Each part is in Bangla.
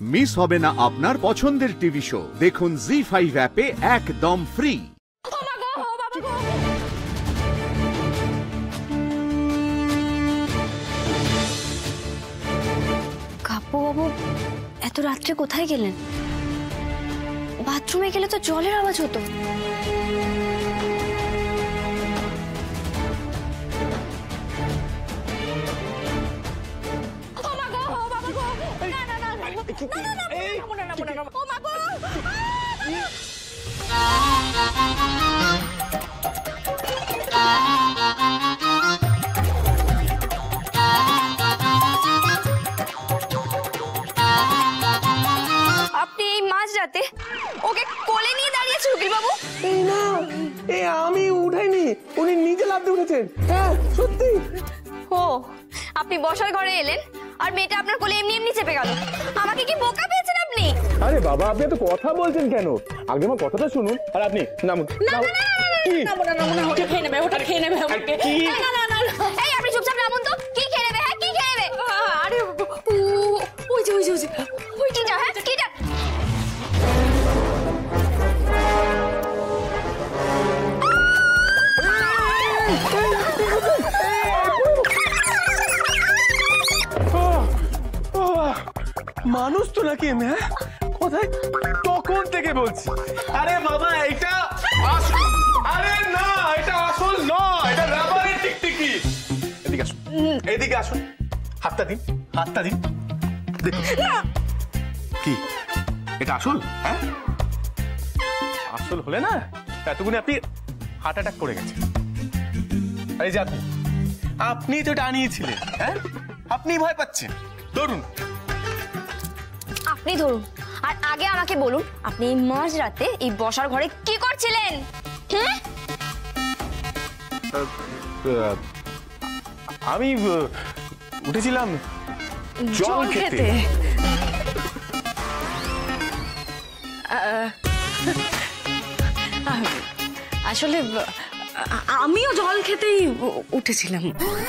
মিস হবে না আপনার পছন্দের টিভি শো। দেখুন জি5 অ্যাপে একদম ফ্রি। কাপু বাবু এত রাত্রে কোথায় গেলেন? বাথরুমে গেলে তো জলের আওয়াজ হতো। আপনি এই মাঝরাতে ওকে কোলে নিয়ে দাঁড়িয়েছেন উকিল বাবু? এই না, আমি উঠাইনি, উনি নিজে লাফ দিয়ে উঠেছেন। হ্যাঁ সত্যি। ও আপনি বসার ঘরে এলেন আর মেয়েটা আপনার কোলে এমনি এমনি চেপে গেল। আমাকে কি বোকা পেয়েছেন আপনি? আরে বাবা, আপনি এত কথা বলছেন কেন? আগে আমার কথাটা শুনুন। আর আপনি নামুন। আপনি চুপচাপ নামুন তো। কি খেয়ে নেবে? হ্যাঁ কি খেয়ে নেবে? আরে ওই যে কিটা? হ্যাঁ কিটা? মানুষ তো নাকি? হ্যাঁ কোথায়? তখন থেকে বলছি। আরে বাবা এটা আসল। আরে না, এটা আসল নয়, এটা রাবারের টিকটিকি। এদিকে আসুন, এদিকে আসুন। হাতটা দিন, হাতটা দিন। দেখুন কি এটা আসল? হ্যাঁ আসল হলে না এতগুলো আপনি হার্ট অ্যাটাক করে গেছেন। আরে যে আপনি তো টানিয়েছিলেন। হ্যাঁ আপনি ভয় পাচ্ছেন। ধরুন আপনি ধরুন। আর আগে আমাকে বলুন, আপনি এই মাঝরাতে এই বসার ঘরে কি করছিলেন? আমি উঠেছিলাম জল খেতে। আসলে আমিও জল খেতেই উঠেছিলাম।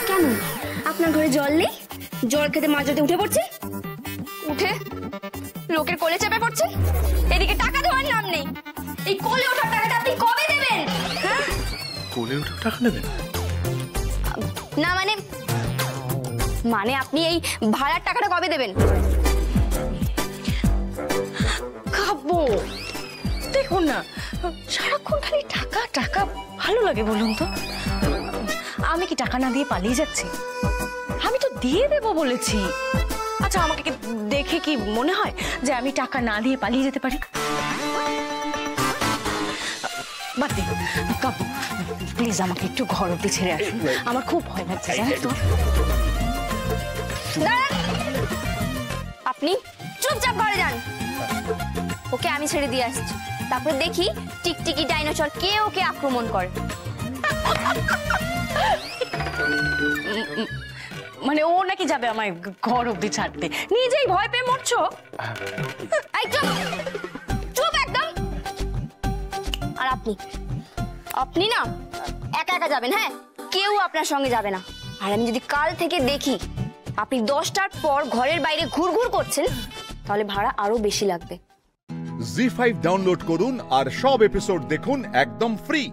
কেন আপনার ঘরে জল নেই? জল খেতে মাঝরাতে উঠে পড়ছে? উঠে লোকের কোলে চেপে পড়ছে? এদিকে টাকা দেওয়ার নাম নেই। এই কোলে ওঠার টাকাটা আপনি কবে দেবেন? হ্যাঁ কোলে উঠে টাকা নেবেন না? মানে আপনি এই ভাড়ার টাকাটা কবে দেবেন? খাবো। দেখুন না, সারাক্ষণ খালি টাকা টাকা ভালো লাগে বলুন তো? আমি কি টাকা না দিয়ে পালিয়ে যাচ্ছি? আমি তো দিয়ে দেবো বলেছি। আচ্ছা আমাকে দেখে কি মনে হয় যে আমি টাকা না দিয়ে পালিয়ে যেতে পারি? বাদ দিন কাপু, প্লিজ আমাকে একটু ঘর অব্দি ছেড়ে আসুন। আমার খুব ভয় লাগছে জানেন তো। আপনি চুপচাপ ঘরে যান। ওকে আমি ছেড়ে দিয়ে আসছি, তারপরে দেখি টিকটিকি ডাইনোসর কে ওকে আক্রমণ করে। মানে ও নাকি যাবে আমায় ঘর অব্দি ছাড়তে? নিজেই ভয় পেয়ে মরছো। চুপ একদম। আর আপনি না একা একা যাবেন। হ্যাঁ কেউ আপনার সঙ্গে যাবে না। আর আমি যদি কাল থেকে দেখি আপনি 10টার পর ঘরের বাইরে ঘুরঘুর করছেন, তাহলে ভাড়া আরো বেশি লাগবে। জি5 ডাউনলোড করুন আর সব এপিসোড দেখুন একদম ফ্রি।